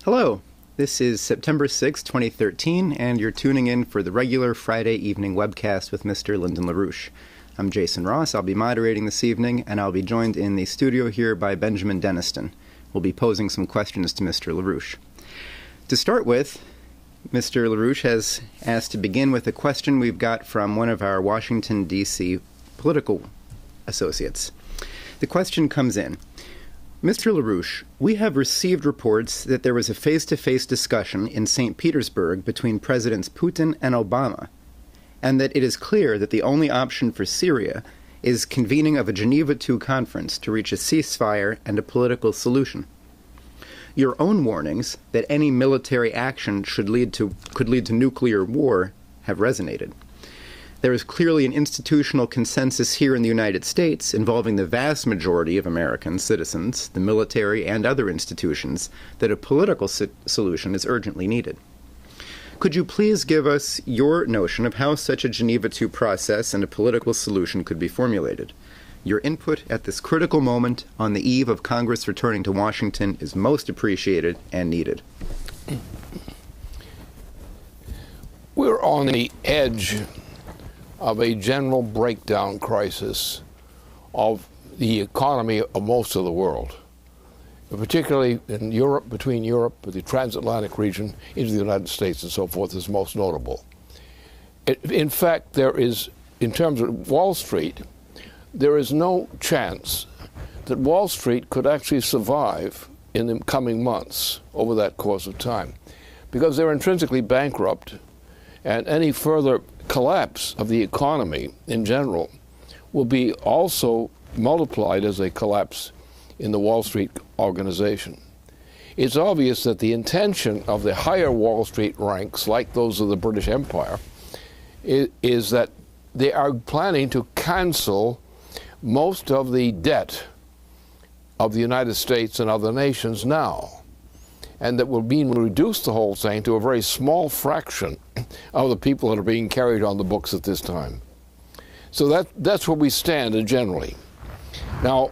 Hello, this is September 6, 2013, and you're tuning in for the regular Friday evening webcast with Mr. Lyndon LaRouche. I'm Jason Ross. I'll be moderating this evening, and I'll be joined in the studio here by Benjamin Deniston. We'll be posing some questions to Mr. LaRouche. To start with, Mr. LaRouche has asked to begin with a question we've got from one of our Washington, D.C. political associates. The question comes in. Mr. LaRouche, we have received reports that there was a face-to-face discussion in St. Petersburg between Presidents Putin and Obama, and that it is clear that the only option for Syria is convening of a Geneva II conference to reach a ceasefire and a political solution. Your own warnings that any military action could lead to nuclear war have resonated. There is clearly an institutional consensus here in the United States involving the vast majority of American citizens, the military, and other institutions that a political solution is urgently needed. Could you please give us your notion of how such a Geneva II process and a political solution could be formulated? Your input at this critical moment on the eve of Congress returning to Washington is most appreciated and needed. We're on the edge of a general breakdown crisis of the economy of most of the world, particularly in Europe, between Europe, the transatlantic region, into the United States and so forth is most notable. In fact, there is, in terms of Wall Street, there is no chance that Wall Street could actually survive in the coming months over that course of time, because they're intrinsically bankrupt, and any further collapse of the economy in general will be also multiplied as a collapse in the Wall Street organization. It's obvious that the intention of the higher Wall Street ranks, like those of the British Empire, is that they are planning to cancel most of the debt of the United States and other nations now, and that will mean reduce the whole thing to a very small fraction of the people that are being carried on the books at this time. So that's where we stand generally. Now,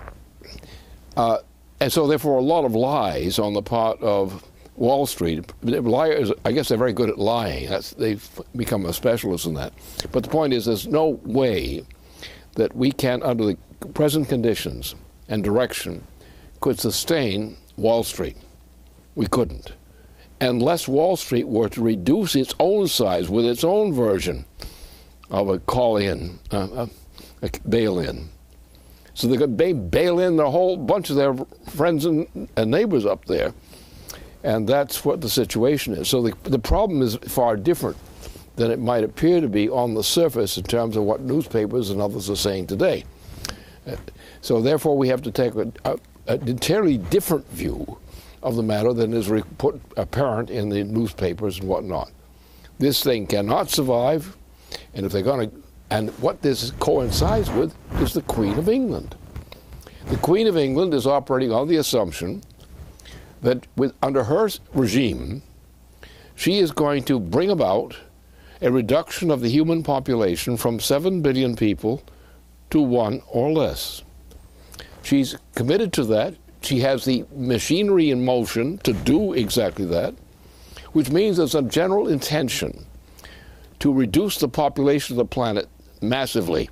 and so therefore a lot of lies on the part of Wall Street. Liars, I guess they're very good at lying. They've become a specialist in that. But the point is, there's no way that we can, under the present conditions and direction, could sustain Wall Street. We couldn't, unless Wall Street were to reduce its own size with its own version of a call-in, a bail-in. So they could bail in a whole bunch of their friends and neighbors up there, and that's what the situation is. So the problem is far different than it might appear to be on the surface in terms of what newspapers and others are saying today. So therefore we have to take an entirely different view of the matter than is put apparent in the newspapers and whatnot. This thing cannot survive, and if they're going to, and what this coincides with is the Queen of England. The Queen of England is operating on the assumption that under her regime, she is going to bring about a reduction of the human population from 7 billion people to 1 or less. She's committed to that. She has the machinery in motion to do exactly that, which means there's a general intention to reduce the population of the planet massively.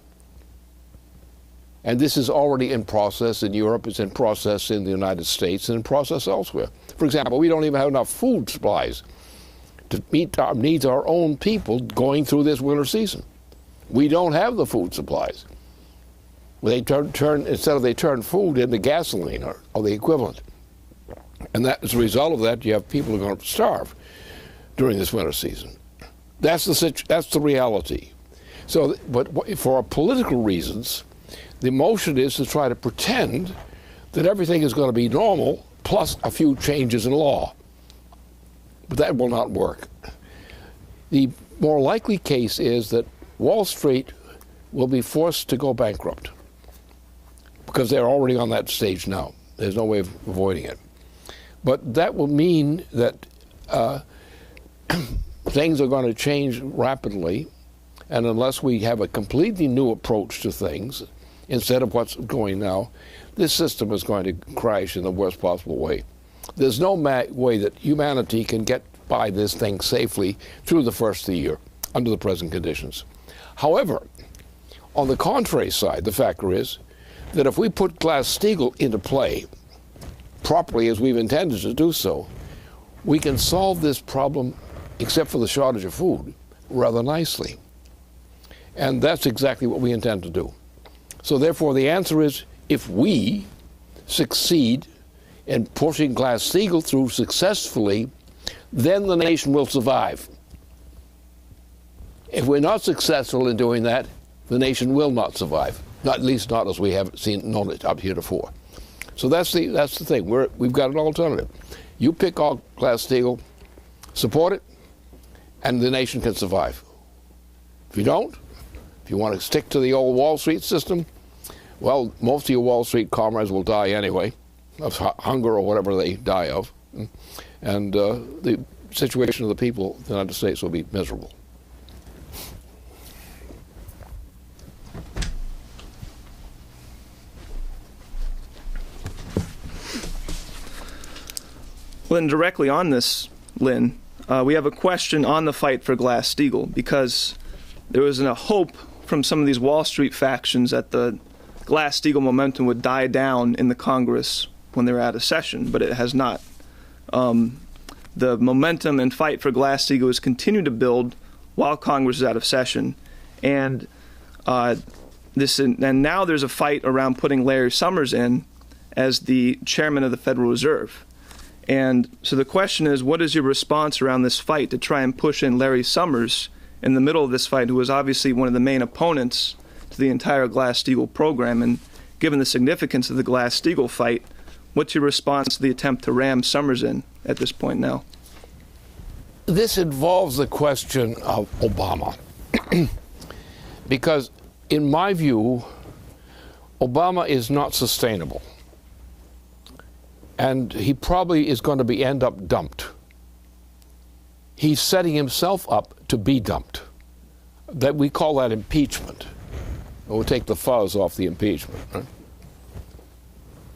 And this is already in process in Europe, it's in process in the United States, and in process elsewhere. For example, we don't even have enough food supplies to meet our needs of our own people going through this winter season. We don't have the food supplies. They turn food into gasoline or the equivalent. And that, as a result of that, you have people who are going to starve during this winter season. That's the reality. So, but for political reasons, the motion is to try to pretend that everything is going to be normal, plus a few changes in law. But that will not work. The more likely case is that Wall Street will be forced to go bankrupt, because they're already on that stage now. There's no way of avoiding it. But that will mean that things are going to change rapidly, and unless we have a completely new approach to things, instead of what's going now, this system is going to crash in the worst possible way. There's no way that humanity can get by this thing safely through the first of the year under the present conditions. However, on the contrary side, the factor is that if we put Glass-Steagall into play properly as we've intended to do so, we can solve this problem, except for the shortage of food, rather nicely. And that's exactly what we intend to do. So therefore, the answer is, if we succeed in pushing Glass-Steagall through successfully, then the nation will survive. If we're not successful in doing that, the nation will not survive. Not, at least not as we have known it up here before. So that's the thing. We've got an alternative. You pick off Glass-Steagall, support it, and the nation can survive. If you don't, if you want to stick to the old Wall Street system, well, most of your Wall Street comrades will die anyway, of hunger or whatever they die of. And the situation of the people of the United States will be miserable. Well, and directly on this, Lynn, we have a question on the fight for Glass-Steagall, because there was a hope from some of these Wall Street factions that the Glass-Steagall momentum would die down in the Congress when they were out of session, but it has not. The momentum and fight for Glass-Steagall has continued to build while Congress is out of session, and now there's a fight around putting Larry Summers in as the chairman of the Federal Reserve. And so the question is, what is your response around this fight to try and push in Larry Summers in the middle of this fight, who was obviously one of the main opponents to the entire Glass-Steagall program? And given the significance of the Glass-Steagall fight, what's your response to the attempt to ram Summers in at this point now? This involves the question of Obama. Because in my view, Obama is not sustainable. And he probably is going to end up dumped. He's setting himself up to be dumped. That we call that impeachment. We'll take the fuzz off the impeachment. Right?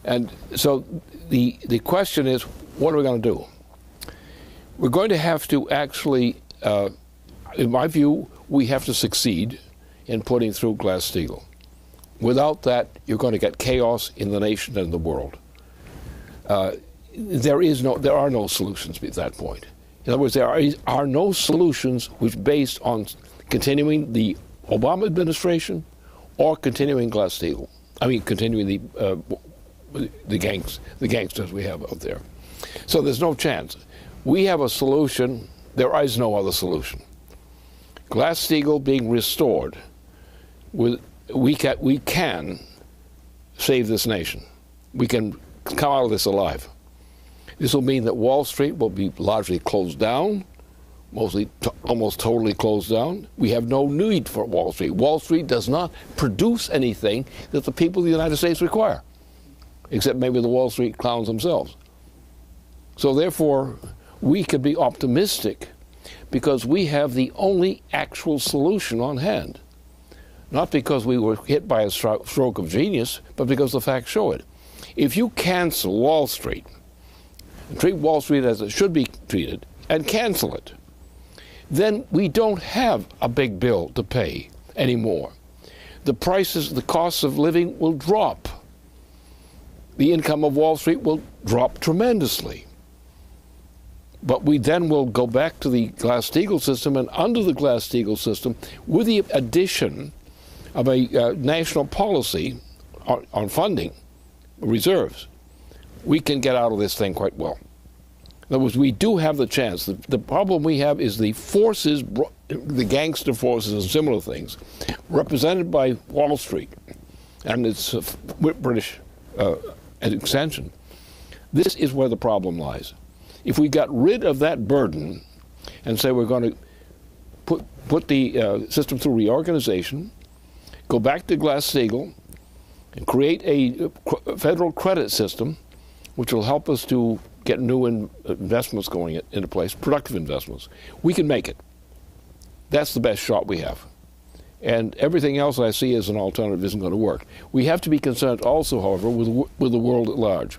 And so the question is, what are we going to do? We're going to have to actually, in my view, we have to succeed in putting through Glass-Steagall. Without that, you're going to get chaos in the nation and the world. There are no solutions at that point. In other words, there are no solutions which based on continuing the Obama administration or continuing Glass-Steagall. I mean, continuing the gangsters we have out there. So there's no chance. We have a solution. There is no other solution. Glass-Steagall being restored, we can save this nation. We can come out of this alive. This will mean that Wall Street will be largely closed down, almost totally closed down. We have no need for Wall Street. Wall Street does not produce anything that the people of the United States require, except maybe the Wall Street clowns themselves. So therefore, we can be optimistic because we have the only actual solution on hand. Not because we were hit by a stroke of genius, but because the facts show it. If you cancel Wall Street, and treat Wall Street as it should be treated, and cancel it, then we don't have a big bill to pay anymore. The costs of living will drop. The income of Wall Street will drop tremendously. But we then will go back to the Glass-Steagall system, and under the Glass-Steagall system, with the addition of a national policy on funding, reserves, we can get out of this thing quite well. In other words, we do have the chance. The problem we have is the forces, the gangster forces and similar things, represented by Wall Street and its British extension. This is where the problem lies. If we got rid of that burden and say we're going to put the system through reorganization, go back to Glass-Steagall, and create a federal credit system which will help us to get new investments going into place, productive investments, we can make it. That's the best shot we have. And everything else I see as an alternative isn't going to work. We have to be concerned also, however, with the world at large.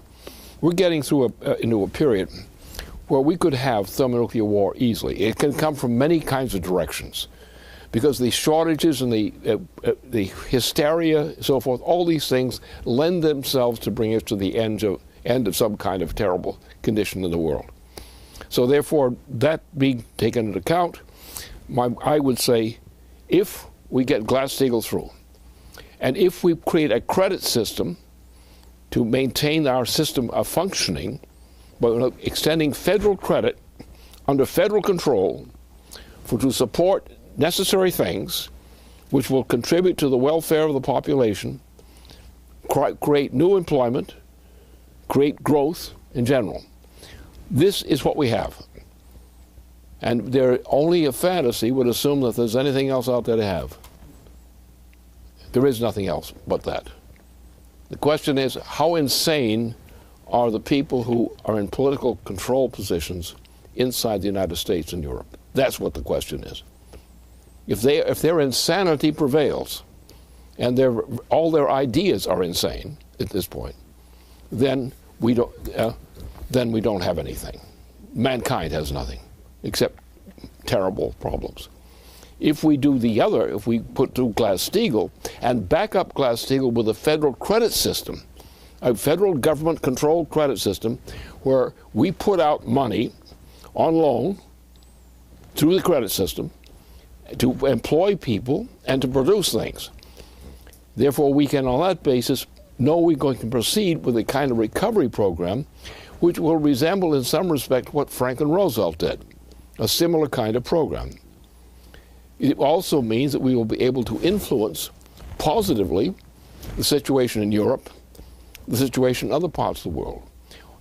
we're getting through into a period where we could have thermonuclear war easily. It can come from many kinds of directions, because the shortages and the hysteria, so forth, all these things lend themselves to bring us to the end of some kind of terrible condition in the world. So therefore, that being taken into account, I would say, if we get Glass-Steagall through, and if we create a credit system to maintain our system of functioning, but extending federal credit under federal control to support necessary things which will contribute to the welfare of the population, create new employment, create growth in general. This is what we have. And only a fantasy would assume that there's anything else out there to have. There is nothing else but that. The question is, how insane are the people who are in political control positions inside the United States and Europe? That's what the question is. If their insanity prevails, and all their ideas are insane at this point, then we don't have anything. Mankind has nothing except terrible problems. If we do the other, if we put through Glass-Steagall and back up Glass-Steagall with a federal credit system, a federal government-controlled credit system, where we put out money on loan through the credit system to employ people and to produce things. Therefore, we can, on that basis, know we're going to proceed with a kind of recovery program which will resemble in some respect what Franklin Roosevelt did, a similar kind of program. It also means that we will be able to influence positively the situation in Europe, the situation in other parts of the world.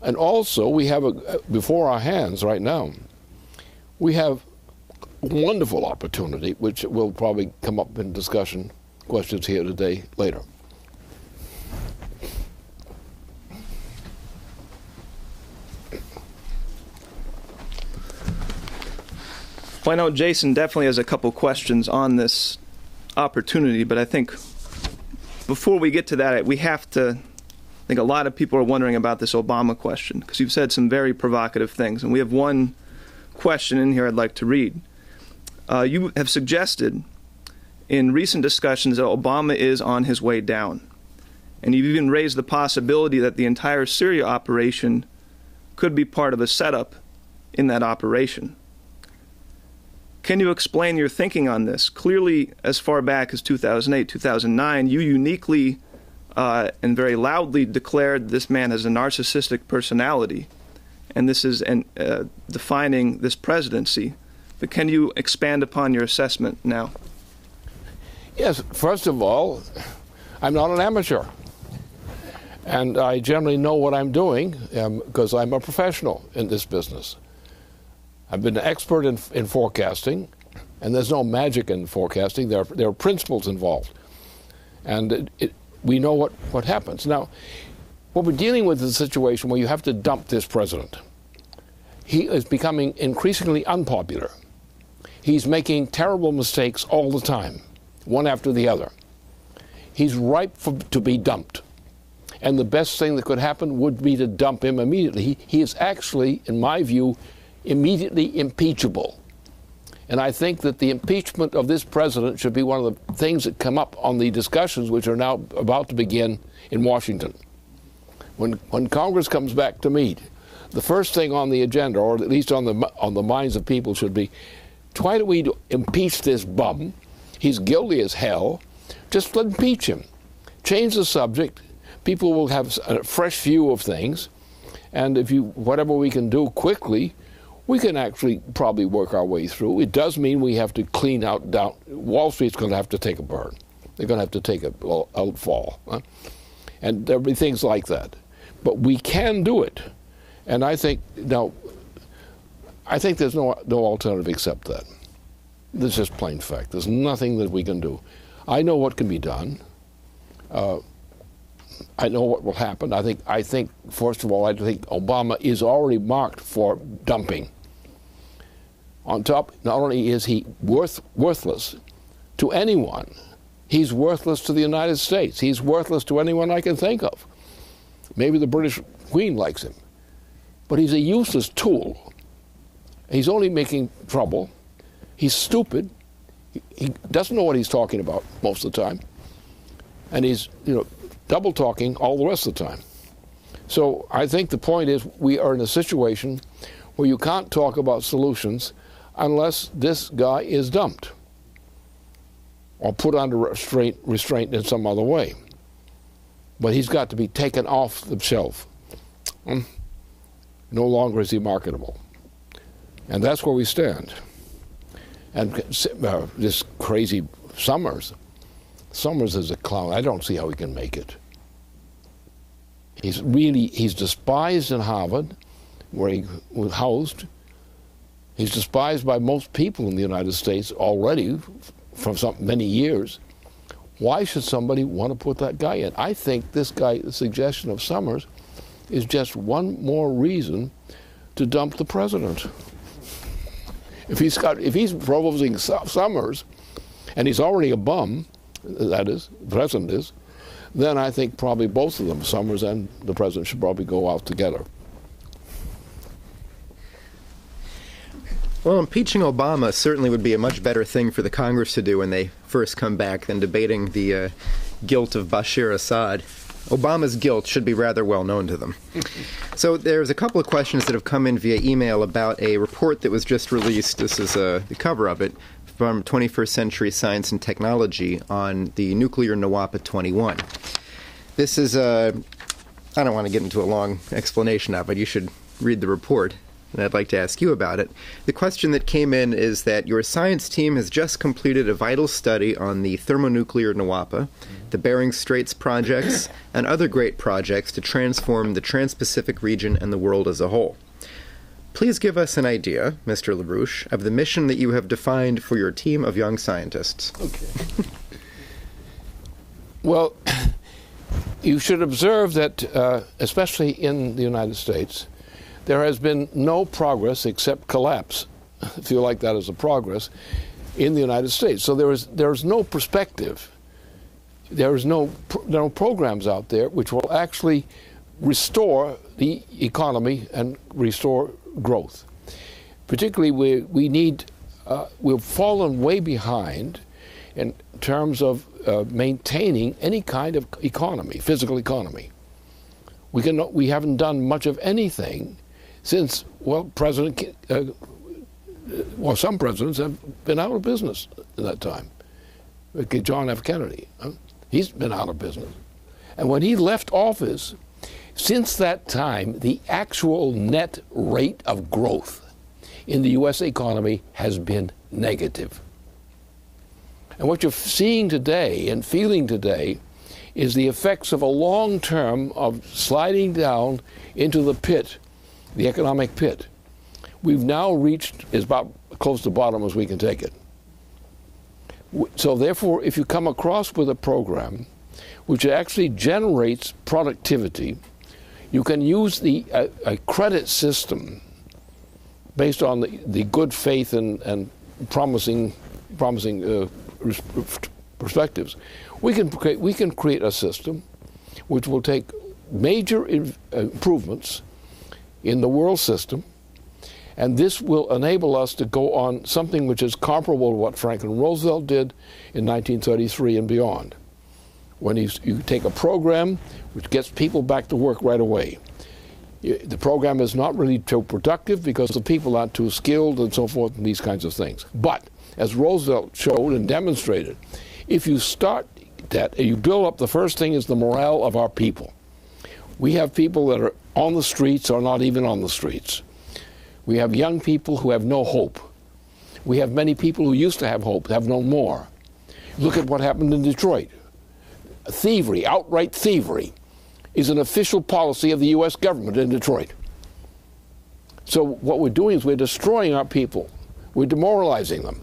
And also, we have before our hands right now, we have a wonderful opportunity, which will probably come up in discussion, questions here today, later. Well, I know Jason definitely has a couple questions on this opportunity, but I think before we get to that, we have to, I think a lot of people are wondering about this Obama question, because you've said some very provocative things, and we have one question in here I'd like to read. You have suggested in recent discussions that Obama is on his way down, and you've even raised the possibility that the entire Syria operation could be part of a setup in that operation. Can you explain your thinking on this? Clearly, as far back as 2008, 2009, you uniquely and very loudly declared this man has a narcissistic personality, and this is defining this presidency. But can you expand upon your assessment now? Yes, first of all, I'm not an amateur. And I generally know what I'm doing because I'm a professional in this business. I've been an expert in forecasting, and there's no magic in forecasting. There are principles involved. And we know what happens. Now, what we're dealing with is a situation where you have to dump this president. He is becoming increasingly unpopular. He's making terrible mistakes all the time, one after the other. He's ripe to be dumped. And the best thing that could happen would be to dump him immediately. He is actually, in my view, immediately impeachable. And I think that the impeachment of this president should be one of the things that come up on the discussions which are now about to begin in Washington. When Congress comes back to meet, the first thing on the agenda, or at least on the minds of people, should be, why do we impeach this bum? He's guilty as hell. Just impeach him. Change the subject. People will have a fresh view of things. And whatever we can do quickly, we can actually probably work our way through. It does mean we have to clean out down. Wall Street's going to have to take a burn. They're going to have to take a fall. Huh? And there'll be things like that. But we can do it. And I think there's no alternative except that. This is just plain fact. There's nothing that we can do. I know what can be done. I know what will happen. I think first of all, I think Obama is already marked for dumping. On top, not only is he worthless to anyone, he's worthless to the United States. He's worthless to anyone I can think of. Maybe the British Queen likes him. But he's a useless tool. He's only making trouble. He's stupid. He doesn't know what he's talking about most of the time. And he's, double talking all the rest of the time. So I think the point is we are in a situation where you can't talk about solutions unless this guy is dumped or put under restraint in some other way. But he's got to be taken off the shelf. No longer is he marketable. And that's where we stand. And this crazy Summers is a clown. I don't see how he can make it. He's despised in Harvard, where he was housed. He's despised by most people in the United States already from many years. Why should somebody want to put that guy in? I think this guy, the suggestion of Summers, is just one more reason to dump the president. If he's proposing Summers, and he's already a bum, that is, the president is, then I think probably both of them, Summers and the president, should probably go out together. Well, impeaching Obama certainly would be a much better thing for the Congress to do when they first come back than debating the guilt of Bashar Assad. Obama's guilt should be rather well known to them. So there's a couple of questions that have come in via email about a report that was just released. This is the cover of it, from 21st Century Science and Technology on the nuclear Nawapa 21. This is I don't want to get into a long explanation of it. You should read the report, and I'd like to ask you about it. The question that came in is that your science team has just completed a vital study on the thermonuclear Nawapa, the Bering Straits projects, and other great projects to transform the Trans-Pacific region and the world as a whole. Please give us an idea, Mr. LaRouche, of the mission that you have defined for your team of young scientists. Okay. Well, you should observe that, especially in the United States, there has been no progress except collapse, if you like that as a progress, in the United States. So there is no perspective. There is no programs out there which will actually restore the economy and restore growth. Particularly, we've fallen way behind in terms of maintaining any kind of economy, physical economy. We haven't done much of anything since, some presidents have been out of business in that time. Like John F. Kennedy, he's been out of business. And when he left office, since that time, the actual net rate of growth in the U.S. economy has been negative. And what you're seeing today and feeling today is the effects of a long term of sliding down into the pit, the economic pit. We've now reached as about close to bottom as we can take it. So therefore, if you come across with a program which actually generates productivity, you can use a credit system based on the good faith and promising perspectives. We can create a system which will take major improvements in the world system, and this will enable us to go on something which is comparable to what Franklin Roosevelt did in 1933 and beyond. When you take a program which gets people back to work right away. The program is not really too productive because the people aren't too skilled and so forth and these kinds of things. But, as Roosevelt showed and demonstrated, if you start that, you build up, the first thing is the morale of our people. We have people that are on the streets or not even on the streets. We have young people who have no hope. We have many people who used to have hope, have no more. Look at what happened in Detroit. Thievery, outright thievery, is an official policy of the U.S. government in Detroit. So what we're doing is we're destroying our people. We're demoralizing them.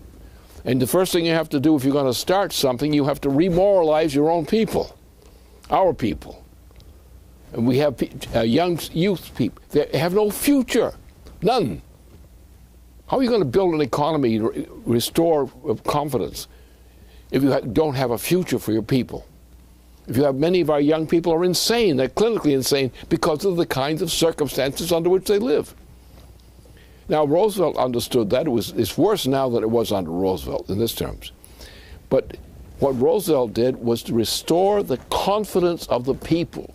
And the first thing you have to do if you're going to start something, you have to remoralize your own people, our people. And we have young youth people. They have no future, none. How are you going to build an economy to restore confidence if you don't have a future for your people? If you have many of our young people are insane, they're clinically insane because of the kinds of circumstances under which they live. Now, Roosevelt understood that. It's worse now than it was under Roosevelt in this terms. But what Roosevelt did was to restore the confidence of the people,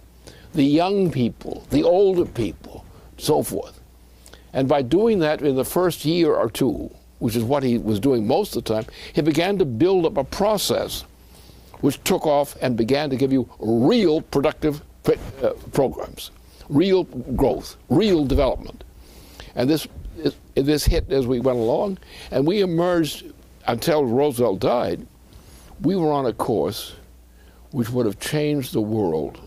the young people, the older people, so forth. And by doing that in the first year or two, which is what he was doing most of the time, he began to build up a process which took off and began to give you real productive programs, real growth, real development. And this hit as we went along, and we emerged, until Roosevelt died, we were on a course which would have changed the world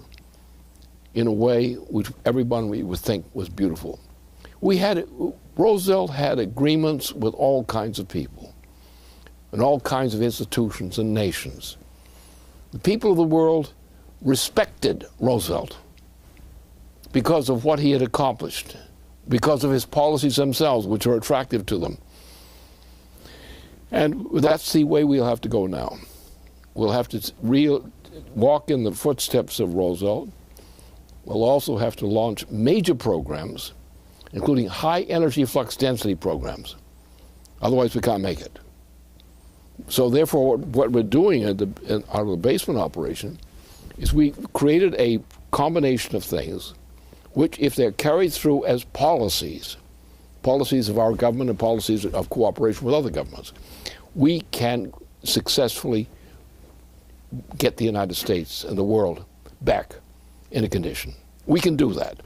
in a way which everyone would think was beautiful. Roosevelt had agreements with all kinds of people and all kinds of institutions and nations. The people of the world respected Roosevelt because of what he had accomplished, because of his policies themselves, which are attractive to them. And that's the way we'll have to go now. We'll have to walk in the footsteps of Roosevelt. We'll also have to launch major programs, including high energy flux density programs. Otherwise, we can't make it. So therefore, what we're doing out of the basement operation is we created a combination of things which, if they're carried through as policies of our government and policies of cooperation with other governments, we can successfully get the United States and the world back in a condition. We can do that.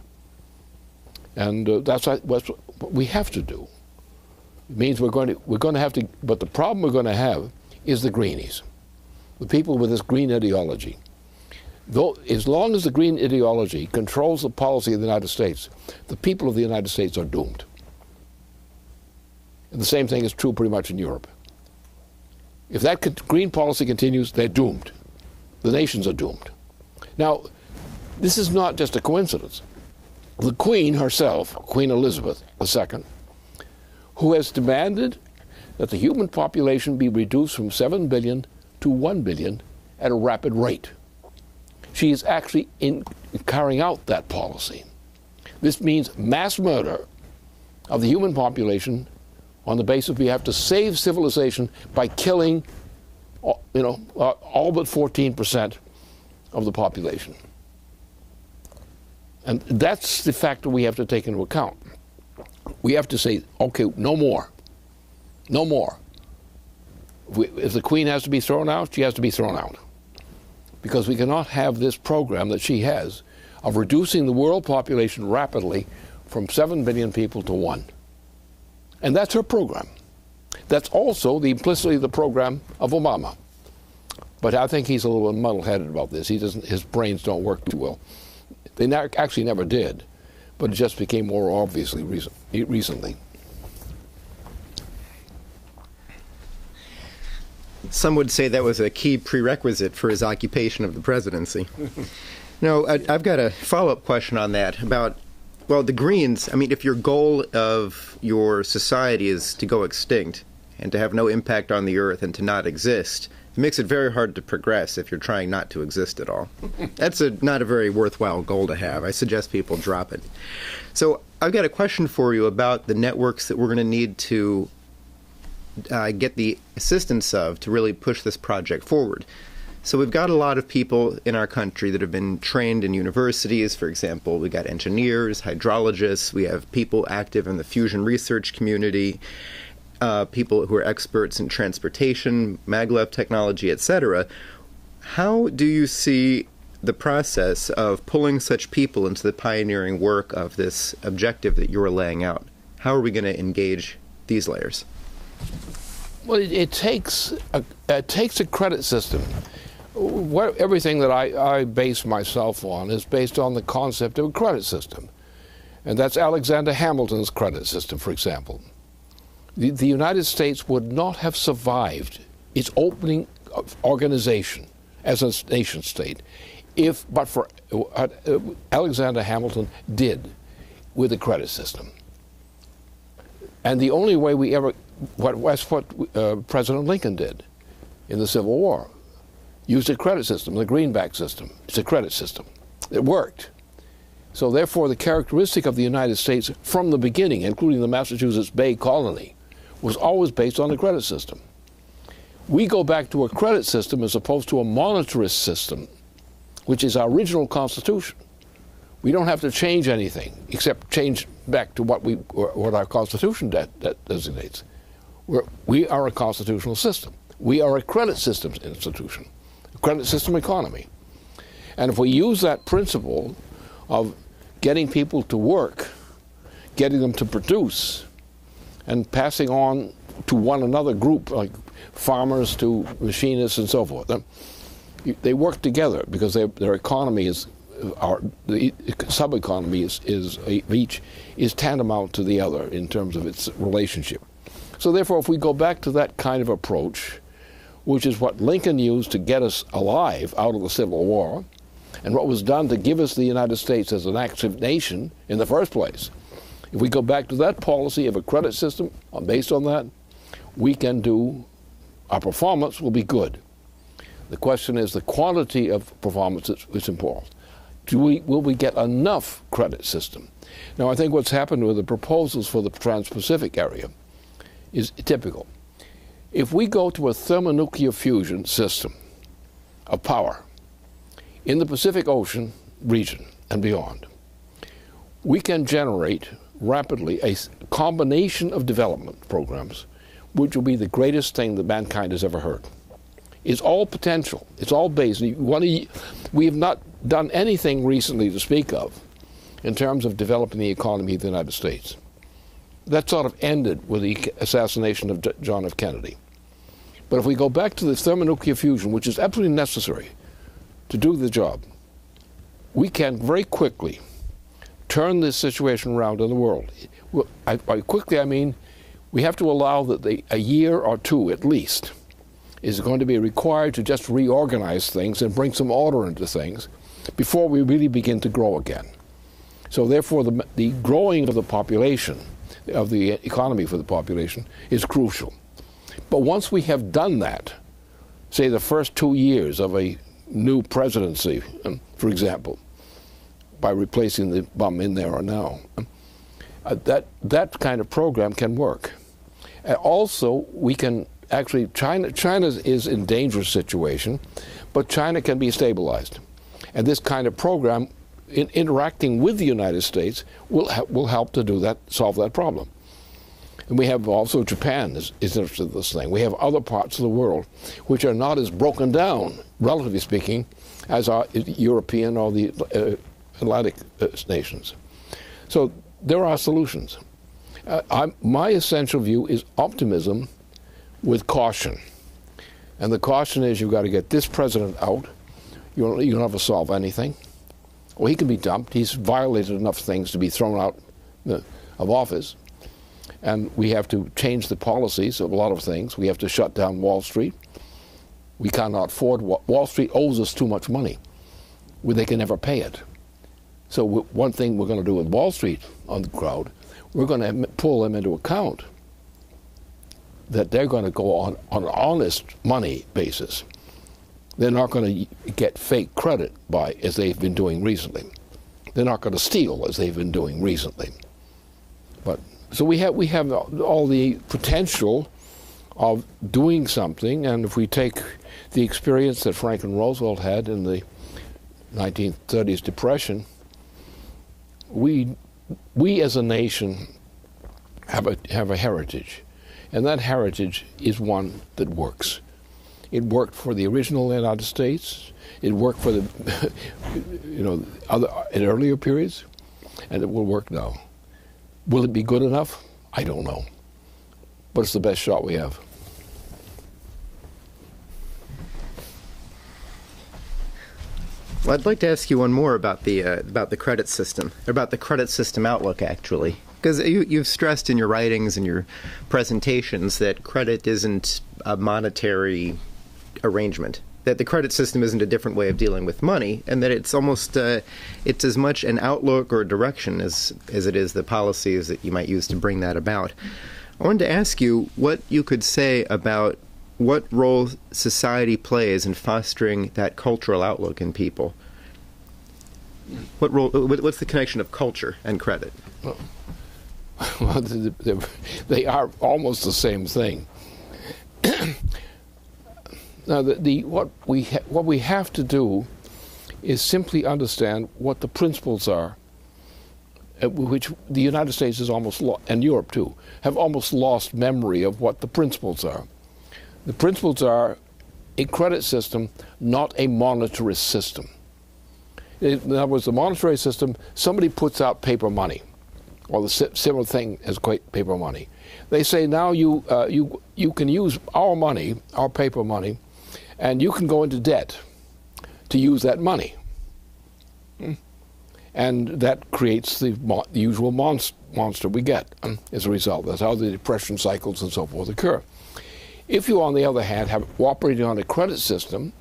And that's what we have to do. It means we're going to have to, but the problem we're going to have is the greenies, the people with this green ideology. Though, as long as the green ideology controls the policy of the United States, the people of the United States are doomed. And the same thing is true pretty much in Europe. If that green policy continues, they're doomed. The nations are doomed. Now, this is not just a coincidence. The Queen herself, Queen Elizabeth II, who has demanded that the human population be reduced from 7 billion to 1 billion at a rapid rate. She is actually carrying out that policy. This means mass murder of the human population on the basis we have to save civilization by killing, all but 14% of the population. And that's the factor we have to take into account. We have to say, okay, no more. No more. If the Queen has to be thrown out, she has to be thrown out. Because we cannot have this program that she has of reducing the world population rapidly from 7 billion people to 1. And that's her program. That's also implicitly the program of Obama. But I think he's a little muddle-headed about this. His brains don't work too well. They actually never did, but it just became more obviously recently. Some would say that was a key prerequisite for his occupation of the presidency. No, I've got a follow-up question on that about, well, the Greens. I mean, if your goal of your society is to go extinct and to have no impact on the earth and to not exist, it makes it very hard to progress if you're trying not to exist at all. That's not a very worthwhile goal to have. I suggest people drop it. So I've got a question for you about the networks that we're going to need to get the assistance of to really push this project forward. So we've got a lot of people in our country that have been trained in universities. For example, we got engineers, hydrologists, we have people active in the fusion research community, people who are experts in transportation, maglev technology, etc. How do you see the process of pulling such people into the pioneering work of this objective that you're laying out? How are we going to engage these layers? Well, it takes a credit system. Everything that I base myself on is based on the concept of a credit system. And that's Alexander Hamilton's credit system, for example. The United States would not have survived its opening organization as a nation state but for Alexander Hamilton did with the credit system. And the only way we ever, what President Lincoln did in the Civil War. used a credit system, the greenback system. It's a credit system. It worked. So therefore, the characteristic of the United States from the beginning, including the Massachusetts Bay Colony, was always based on the credit system. We go back to a credit system as opposed to a monetarist system, which is our original Constitution. We don't have to change anything except change back to what our Constitution designates. We are a constitutional system. We are a credit system institution, a credit system economy. And if we use that principle of getting people to work, getting them to produce, and passing on to one another group, like farmers to machinists and so forth, they work together because their economy is, the sub-economy each is tantamount to the other in terms of its relationship. So therefore, if we go back to that kind of approach, which is what Lincoln used to get us alive out of the Civil War, and what was done to give us the United States as an active nation in the first place, if we go back to that policy of a credit system based on that, our performance will be good. The question is the quality of performance that's important. Will we get enough credit system? Now, I think what's happened with the proposals for the Trans-Pacific area is typical. If we go to a thermonuclear fusion system of power in the Pacific Ocean region and beyond, we can generate rapidly a combination of development programs which will be the greatest thing that mankind has ever heard. It's all potential. It's all based. We have not done anything recently to speak of in terms of developing the economy of the United States. That sort of ended with the assassination of John F. Kennedy. But if we go back to the thermonuclear fusion, which is absolutely necessary to do the job, we can very quickly turn this situation around in the world. By quickly, I mean we have to allow that a year or two at least is going to be required to just reorganize things and bring some order into things before we really begin to grow again. So therefore, the growing of the population, of the economy for the population, is crucial. But once we have done that, say the first 2 years of a new presidency, for example, by replacing the bum in there or now, that kind of program can work. Also, we can actually, China is in dangerous situation, but China can be stabilized. And this kind of program, interacting with the United States, will help to do that, solve that problem. And we have also Japan is interested in this thing. We have other parts of the world which are not as broken down, relatively speaking, as our European or the Atlantic nations. So there are solutions. My essential view is optimism with caution. And the caution is you've got to get this president out. You don't have to solve anything. Well, he can be dumped. He's violated enough things to be thrown out of office. And we have to change the policies of a lot of things. We have to shut down Wall Street. We cannot afford, Wall Street owes us too much money. They can never pay it. So one thing we're going to do with Wall Street on the crowd, we're going to pull them into account that they're going to go on an honest money basis. They're not going to get fake credit as they've been doing recently. They're not going to steal as they've been doing recently. So we have all the potential of doing something, and if we take the experience that Franklin Roosevelt had in the 1930s Depression, we as a nation have a heritage, and that heritage is one that works. It worked for the original United States. It worked for the in earlier periods, and it will work now. Will it be good enough? I don't know. But it's the best shot we have. Well, I'd like to ask you one more about the credit system, about the credit system outlook, actually. Because you've stressed in your writings and your presentations that credit isn't a monetary arrangement, that the credit system isn't a different way of dealing with money, and that it's almost it's as much an outlook or direction as it is the policies that you might use to bring that about. I wanted to ask you what you could say about what role society plays in fostering that cultural outlook in people. What's the connection of culture and credit? Well, they are almost the same thing. Now, what we have to do is simply understand what the principles are, which the United States is almost and Europe too have almost lost memory of what the principles are. The principles are a credit system, not a monetarist system. In other words, the monetary system, somebody puts out paper money, or the similar thing as paper money. They say now you can use our money, our paper money, and you can go into debt to use that money. And that creates the usual monster we get as a result. That's how the depression cycles and so forth occur. If you, on the other hand, have operating on a credit system,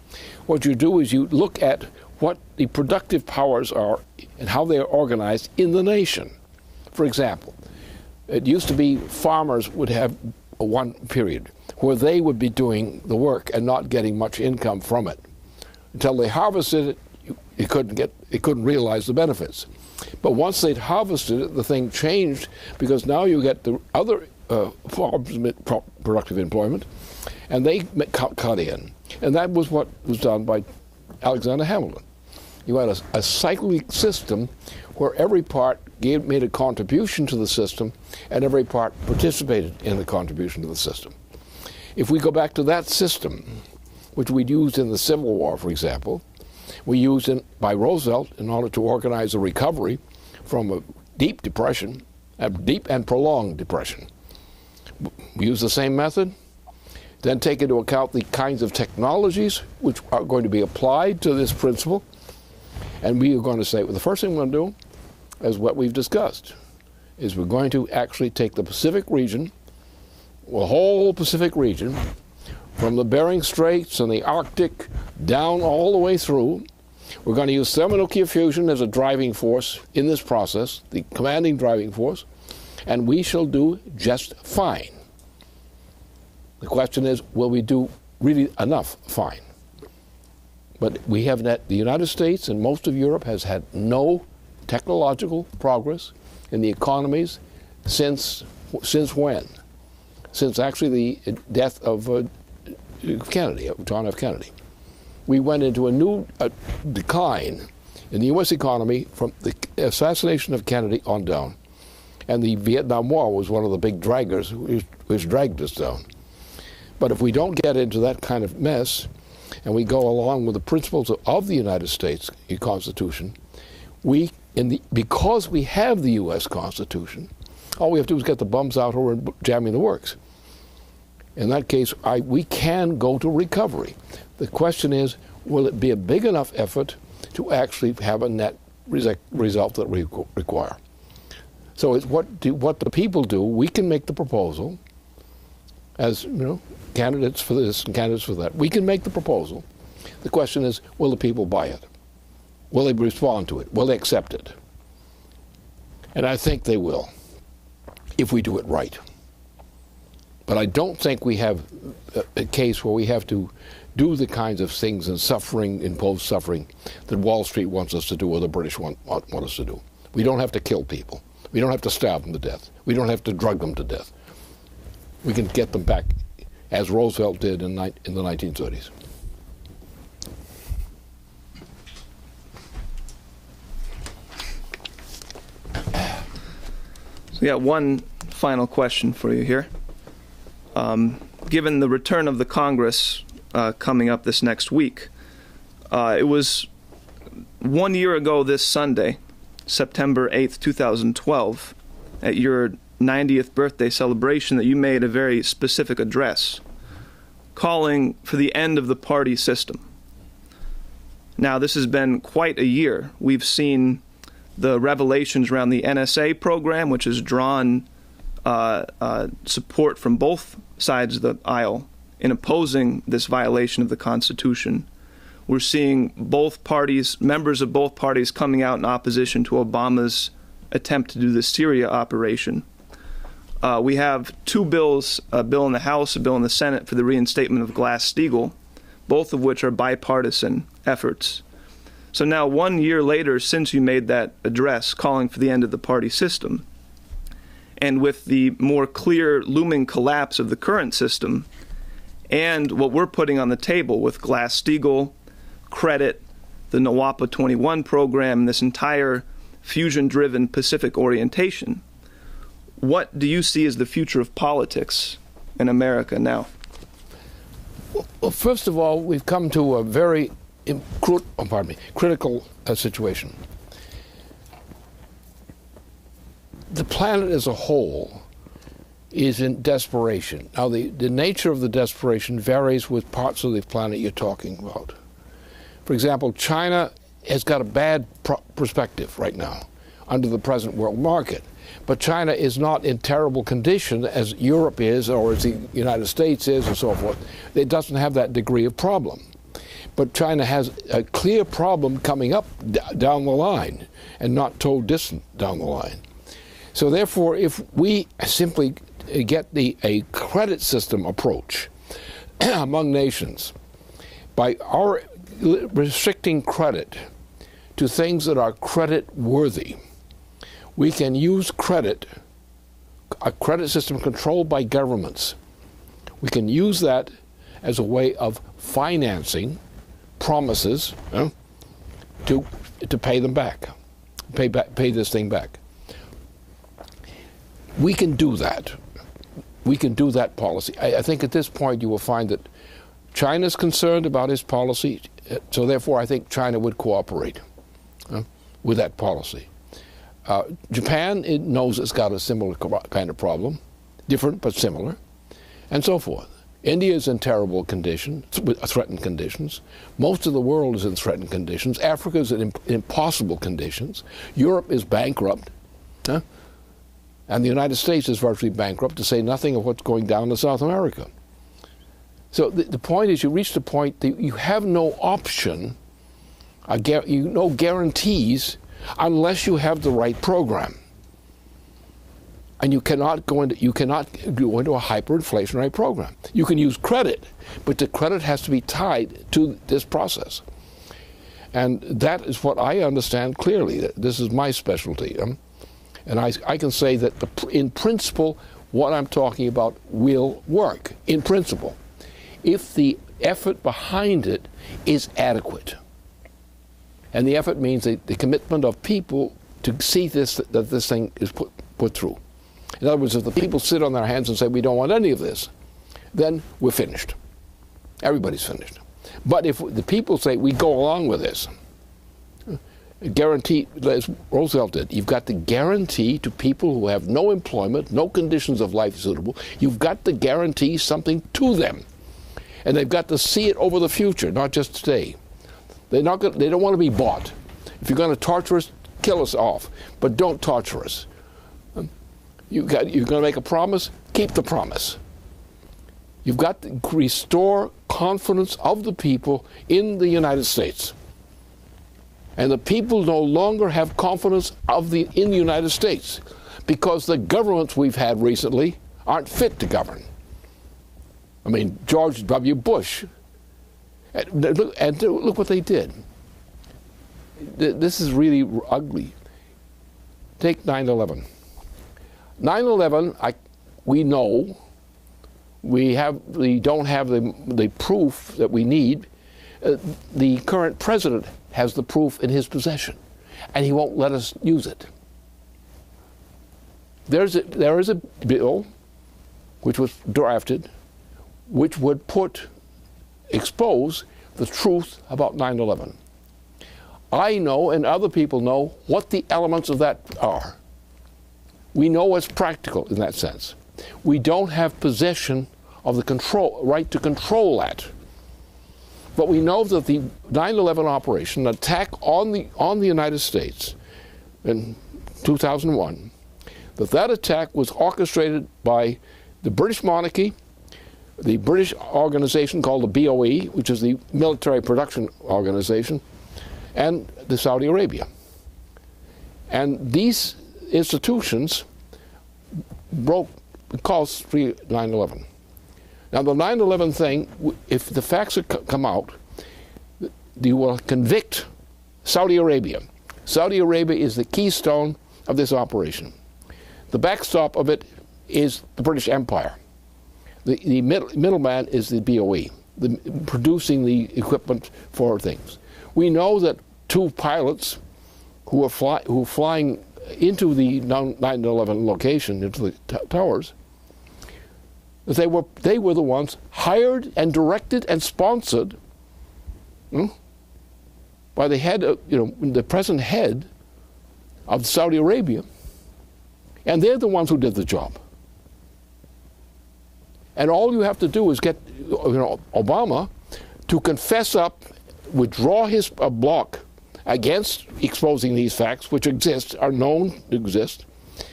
what you do is you look at what the productive powers are and how they are organized in the nation. For example, it used to be farmers would have one period where they would be doing the work and not getting much income from it. Until they harvested it, you couldn't realize the benefits. But once they'd harvested it, the thing changed, because now you get the other forms of productive employment, and they cut in. And that was what was done by Alexander Hamilton. You had a cyclic system where every part made a contribution to the system, and every part participated in the contribution to the system. If we go back to that system, which we'd used in the Civil War, for example, we used by Roosevelt in order to organize a recovery from a deep depression, a deep and prolonged depression. We use the same method, then take into account the kinds of technologies which are going to be applied to this principle, and we are going to say, well, the first thing we're going to do is what we've discussed, is we're going to actually take the Pacific region, the whole Pacific region, from the Bering Straits and the Arctic down all the way through. We're going to use thermonuclear fusion as a driving force in this process, the commanding driving force, and we shall do just fine. The question is, will we do really enough fine? But we have the United States and most of Europe has had no technological progress in the economies since when? Since actually the death of Kennedy, of John F. Kennedy. We went into a new decline in the U.S. economy from the assassination of Kennedy on down. And the Vietnam War was one of the big draggers which dragged us down. But if we don't get into that kind of mess, and we go along with the principles of the United States Constitution, because we have the U.S. Constitution, all we have to do is get the bums out who are jamming the works. In that case, we can go to recovery. The question is, will it be a big enough effort to actually have a net result that we require? So it's what the people do. We can make the proposal as candidates for this and candidates for that. We can make the proposal. The question is, will the people buy it? Will they respond to it? Will they accept it? And I think they will, if we do it right. But I don't think we have a case where we have to do the kinds of things and impose suffering that Wall Street wants us to do or the British want us to do. We don't have to kill people. We don't have to starve them to death. We don't have to drug them to death. We can get them back, as Roosevelt did in the 1930s. So yeah, one final question for you here. Given the return of the Congress coming up this next week, it was 1 year ago this Sunday, September 8th, 2012, at your 90th birthday celebration, that you made a very specific address calling for the end of the party system. Now, this has been quite a year. We've seen the revelations around the NSA program, which has drawn support from both sides of the aisle in opposing this violation of the Constitution. We're seeing both parties, members of both parties, coming out in opposition to Obama's attempt to do the Syria operation. we have two bills, a bill in the House, a bill in the Senate for the reinstatement of Glass-Steagall, both of which are bipartisan efforts. So now 1 year later since you made that address calling for the end of the party system, and with the more clear looming collapse of the current system, and what we're putting on the table with Glass-Steagall, credit, the NWAPA 21 program, this entire fusion-driven Pacific orientation, what do you see as the future of politics in America now? Well, first of all, we've come to a very critical situation. The planet as a whole is in desperation. Now, the nature of the desperation varies with parts of the planet you're talking about. For example, China has got a bad perspective right now under the present world market. But China is not in terrible condition as Europe is or as the United States is and so forth. It doesn't have that degree of problem. But China has a clear problem coming up down the line and not so distant down the line. So therefore, if we simply get a credit system approach among nations by our restricting credit to things that are credit worthy, we can use credit, a credit system controlled by governments. We can use that as a way of financing promises to pay them back, pay this thing back. We can do that. We can do that policy. I think at this point you will find that China's concerned about his policy, so therefore I think China would cooperate with that policy. Japan, it knows it's got a similar kind of problem, different but similar, and so forth. India is in terrible conditions, threatened conditions. Most of the world is in threatened conditions. Africa is in impossible conditions. Europe is bankrupt. And the United States is virtually bankrupt, to say nothing of what's going down in South America. So the point is, you reach the point that you have no option, no guarantees, unless you have the right program. And you cannot go into a hyperinflationary program. You can use credit, but the credit has to be tied to this process. And that is what I understand clearly. This is my specialty. And I can say that in principle, what I'm talking about will work, in principle, if the effort behind it is adequate. And the effort means the commitment of people to see that this thing is put through. In other words, if the people sit on their hands and say, we don't want any of this, then we're finished. Everybody's finished. But if the people say, we go along with this, guarantee, as Roosevelt did, you've got to guarantee to people who have no employment, no conditions of life suitable, you've got to guarantee something to them. And they've got to see it over the future, not just today. They don't want to be bought. If you're going to torture us, kill us off, but don't torture us. You're going to make a promise, keep the promise. You've got to restore confidence of the people in the United States. And the people no longer have confidence in the United States because the governments we've had recently aren't fit to govern. I mean, George W. Bush, and look what they did. This is really ugly. Take 9/11. 9/11, we know we don't have the proof that we need. The current president has the proof in his possession, and he won't let us use it. There is a bill which was drafted which would expose the truth about 9/11. I know, and other people know, what the elements of that are. We know what's practical in that sense. We don't have possession of the right to control that. But we know that the 9/11 operation, an attack on the United States in 2001, that attack was orchestrated by the British monarchy, the British organization called the BOE, which is the military production organization, and the Saudi Arabia. And these institutions broke calls for 9/11. Now, the 9/11 thing, if the facts come out, you will convict Saudi Arabia. Saudi Arabia is the keystone of this operation. The backstop of it is the British Empire. The middleman is the BOE, producing the equipment for things. We know that two pilots who were flying into the 9/11 location, into the towers, they were the ones hired and directed and sponsored by the head of, the present head of Saudi Arabia, and they're the ones who did the job. And all you have to do is get Obama to confess up, withdraw his block against exposing these facts, which exist, are known to exist,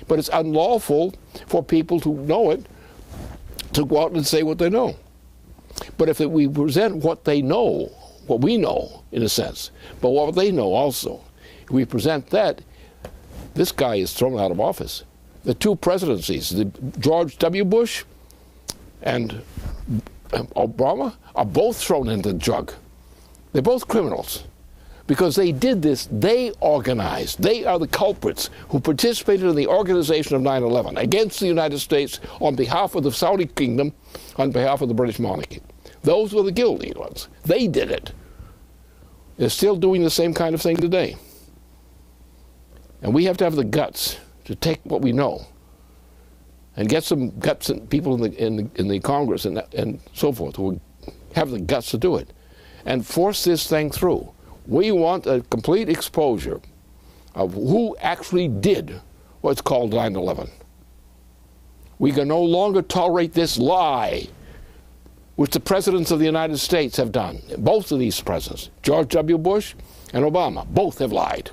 but it's unlawful for people who know it to go out and say what they know. But if we present what they know, what we know, in a sense, but what they know also, if we present that, this guy is thrown out of office. The two presidencies, the George W. Bush and Obama, are both thrown into the jug. They're both criminals. Because they did this, they organized. They are the culprits who participated in the organization of 9/11 against the United States on behalf of the Saudi kingdom, on behalf of the British monarchy. Those were the guilty ones. They did it. They're still doing the same kind of thing today. And we have to have the guts to take what we know and get some guts and people in the Congress and so forth who have the guts to do it and force this thing through. We want a complete exposure of who actually did what's called 9/11. We can no longer tolerate this lie, which the presidents of the United States have done. Both of these presidents, George W. Bush and Obama, both have lied.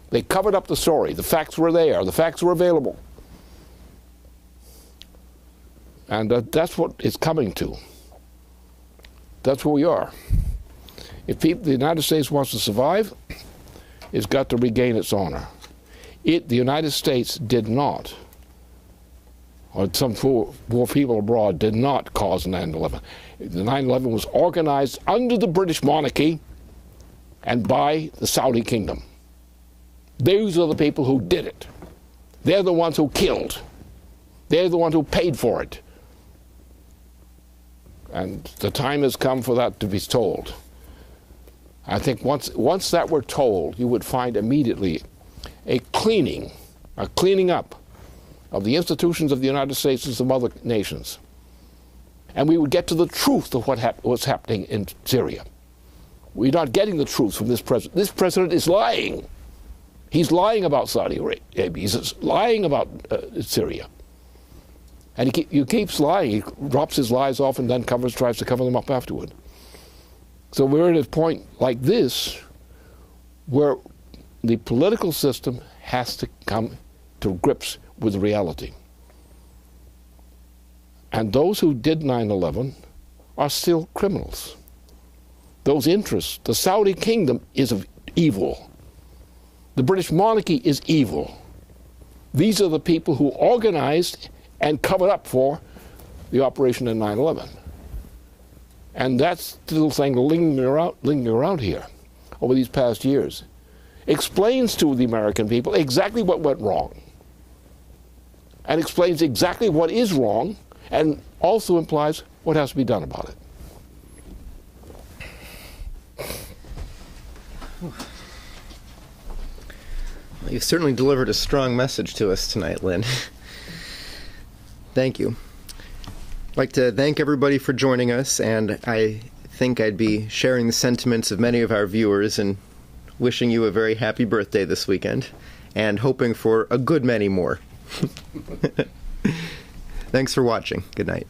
They covered up the story. The facts were there. The facts were available. And that's what it's coming to. That's where we are. If the United States wants to survive, it's got to regain its honor. The United States did not, or some poor people abroad did not cause 9/11. The 9/11 was organized under the British monarchy and by the Saudi kingdom. Those are the people who did it. They're the ones who killed. They're the ones who paid for it. And the time has come for that to be told. I think once that were told, you would find immediately a cleaning up of the institutions of the United States and some other nations. And we would get to the truth of what's happening in Syria. We're not getting the truth from this president. This president is lying. He's lying about Saudi Arabia. He's lying about Syria. And he keeps lying. He drops his lies off and then tries to cover them up afterward. So we're at a point like this where the political system has to come to grips with reality. And those who did 9/11 are still criminals. Those interests, the Saudi kingdom is evil. The British monarchy is evil. These are the people who organized and covered up for the operation in 9/11. And that little thing lingering around here over these past years explains to the American people exactly what went wrong and explains exactly what is wrong and also implies what has to be done about it. Well, you've certainly delivered a strong message to us tonight, Lynn. Thank you. I'd like to thank everybody for joining us, and I think I'd be sharing the sentiments of many of our viewers and wishing you a very happy birthday this weekend, and hoping for a good many more. Thanks for watching. Good night.